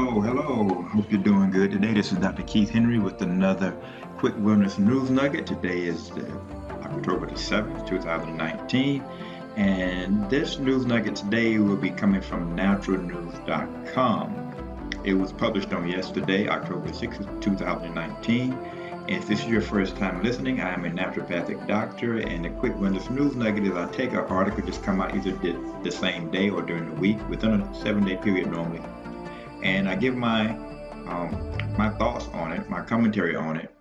Hello. Hope you're doing good today. This is Dr. Keith Henry with another quick wellness news nugget. Today is October the 7th, 2019. And this news nugget today will be coming from naturalnews.com. It was published on yesterday, October 6th, 2019. And if this is your first time listening, I am a naturopathic doctor, and the quick wellness news nugget is I take an article just come out either the same day or during the week within a 7-day period normally, and I give my thoughts on it, my commentary on it,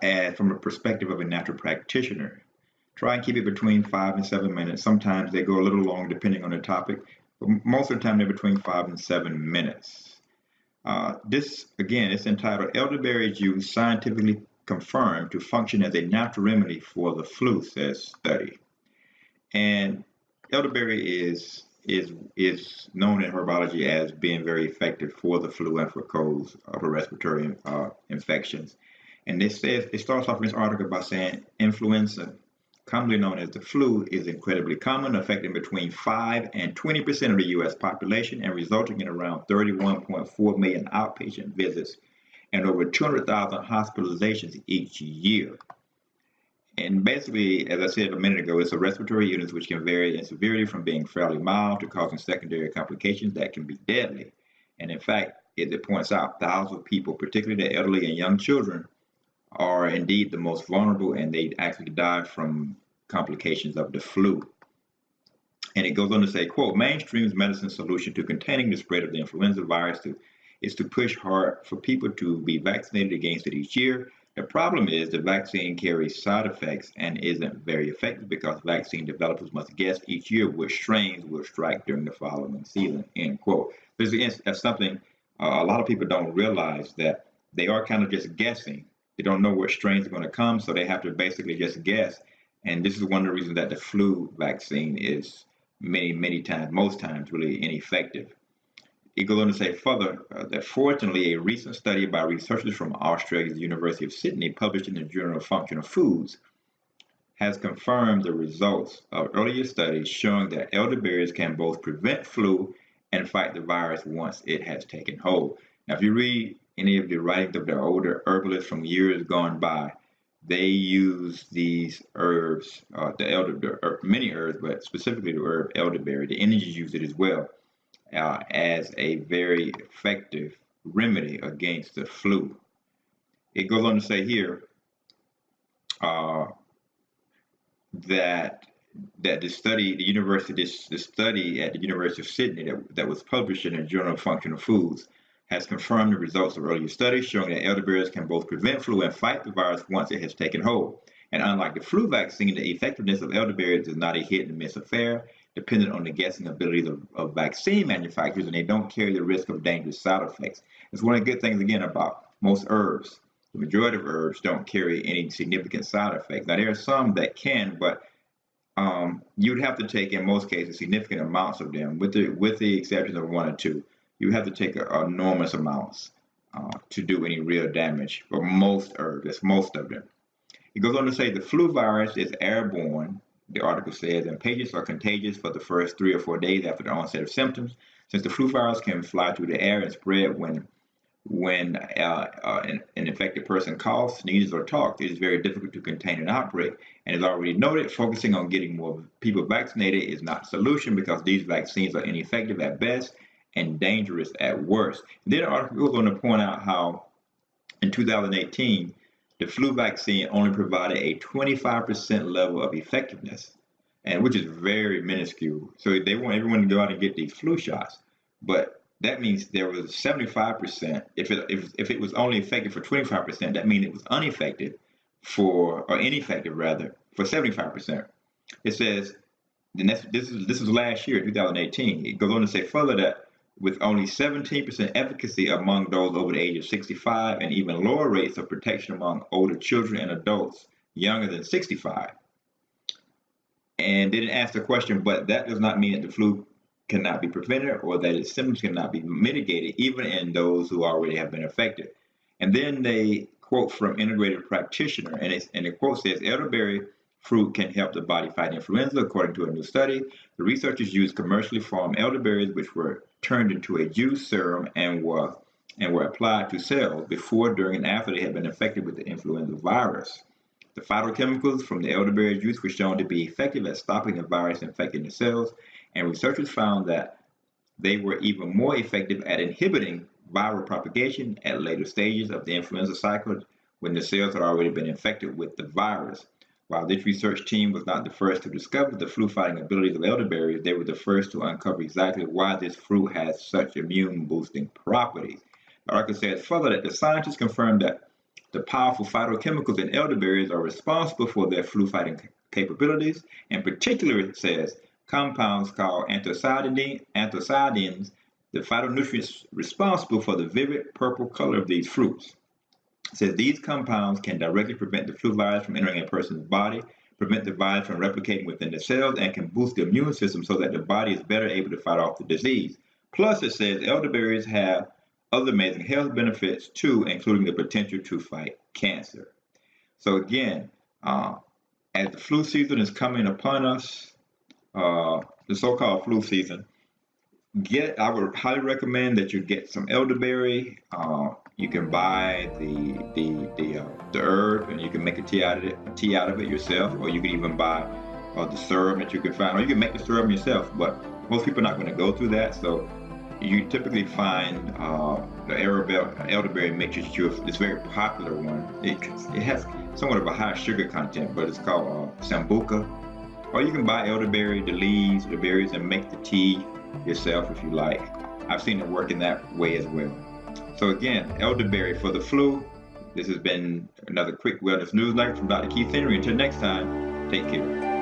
and from the perspective of a natural practitioner. Try and keep it between 5 and 7 minutes. Sometimes they go a little long depending on the topic, but most of the time they're between 5 and 7 minutes. This, again, it's entitled Elderberry Juice Scientifically Confirmed to Function as a Natural Remedy for the Flu, says study. And elderberry is known in herbology as being very effective for the flu and for colds, upper respiratory infections. And it starts off in this article by saying influenza, commonly known as the flu, is incredibly common, affecting between 5 and 20% of the U.S. population and resulting in around 31.4 million outpatient visits and over 200,000 hospitalizations each year. And basically, as I said a minute ago, it's a respiratory illness which can vary in severity from being fairly mild to causing secondary complications that can be deadly. And in fact, as it points out, thousands of people, particularly the elderly and young children, are indeed the most vulnerable, and they actually die from complications of the flu. And it goes on to say, quote, mainstream's medicine solution to containing the spread of the influenza virus is to push hard for people to be vaccinated against it each year. The problem is the vaccine carries side effects and isn't very effective because vaccine developers must guess each year which strains will strike during the following season, end quote. That's something a lot of people don't realize, that they are kind of just guessing. They don't know what strains are going to come, so they have to basically just guess. And this is one of the reasons that the flu vaccine is many times, most times, really ineffective. It goes on to say further that fortunately a recent study by researchers from Australia's University of Sydney, published in the Journal of Functional Foods, has confirmed the results of earlier studies showing that elderberries can both prevent flu and fight the virus once it has taken hold. Now, if you read any of the writings of the older herbalists from years gone by, they use these herbs, many herbs, but specifically the herb elderberry. The Indians use it as well, as a very effective remedy against the flu. It goes on to say here that the study at the University of Sydney that was published in the Journal of Functional Foods has confirmed the results of earlier studies showing that elderberries can both prevent flu and fight the virus once it has taken hold. And unlike the flu vaccine, the effectiveness of elderberries is not a hit and miss affair, dependent on the guessing abilities of vaccine manufacturers, and they don't carry the risk of dangerous side effects. It's one of the good things, again, about most herbs. The majority of herbs don't carry any significant side effects. Now, there are some that can, but you'd have to take, in most cases, significant amounts of them, with the exception of one or two. You have to take enormous amounts to do any real damage for most herbs. That's most of them. It goes on to say the flu virus is airborne, the article says, and patients are contagious for the first 3 or 4 days after the onset of symptoms. Since the flu virus can fly through the air and spread when an infected person coughs, sneezes, or talks, it is very difficult to contain an outbreak. And as already noted, focusing on getting more people vaccinated is not a solution because these vaccines are ineffective at best and dangerous at worst. Then the article goes on to point out how in 2018, the flu vaccine only provided a 25% level of effectiveness, and which is very minuscule. So they want everyone to go out and get these flu shots, but that means there was 75%. If it was only effective for 25%, that means it was ineffective for 75%. It says, and this is last year, 2018. It goes on to say further that with only 17% efficacy among those over the age of 65 and even lower rates of protection among older children and adults younger than 65. And didn't ask the question, but that does not mean that the flu cannot be prevented or that its symptoms cannot be mitigated, even in those who already have been affected. And then they quote from Integrated Practitioner, and the quote says, elderberry fruit can help the body fight influenza, according to a new study. The researchers used commercially farmed elderberries, which were turned into a juice serum and were applied to cells before, during, and after they had been infected with the influenza virus. The phytochemicals from the elderberry juice were shown to be effective at stopping the virus infecting the cells, and researchers found that they were even more effective at inhibiting viral propagation at later stages of the influenza cycle when the cells had already been infected with the virus. While this research team was not the first to discover the flu-fighting abilities of elderberries, they were the first to uncover exactly why this fruit has such immune-boosting properties. The article says further that the scientists confirmed that the powerful phytochemicals in elderberries are responsible for their flu-fighting capabilities. In particular, it says compounds called anthocyanins, the phytonutrients responsible for the vivid purple color of these fruits. It says these compounds can directly prevent the flu virus from entering a person's body, prevent the virus from replicating within the cells, and can boost the immune system so that the body is better able to fight off the disease. Plus, it says elderberries have other amazing health benefits too, including the potential to fight cancer. So again, as the flu season is coming upon us, the so-called flu season, I would highly recommend that you get some elderberry. You can buy the herb and you can make a tea out of it yourself, or you can even buy the syrup that you can find, or you can make the syrup yourself. But most people are not going to go through that, so you typically find the elderberry mixture. It's a very popular one. It has somewhat of a high sugar content, but it's called sambuca. Or you can buy elderberry, the leaves, the berries, and make the tea yourself if you like. I've seen it work in that way as well. So again, elderberry for the flu. This has been another quick wellness news night from Dr. Keith Henry. Until next time, take care.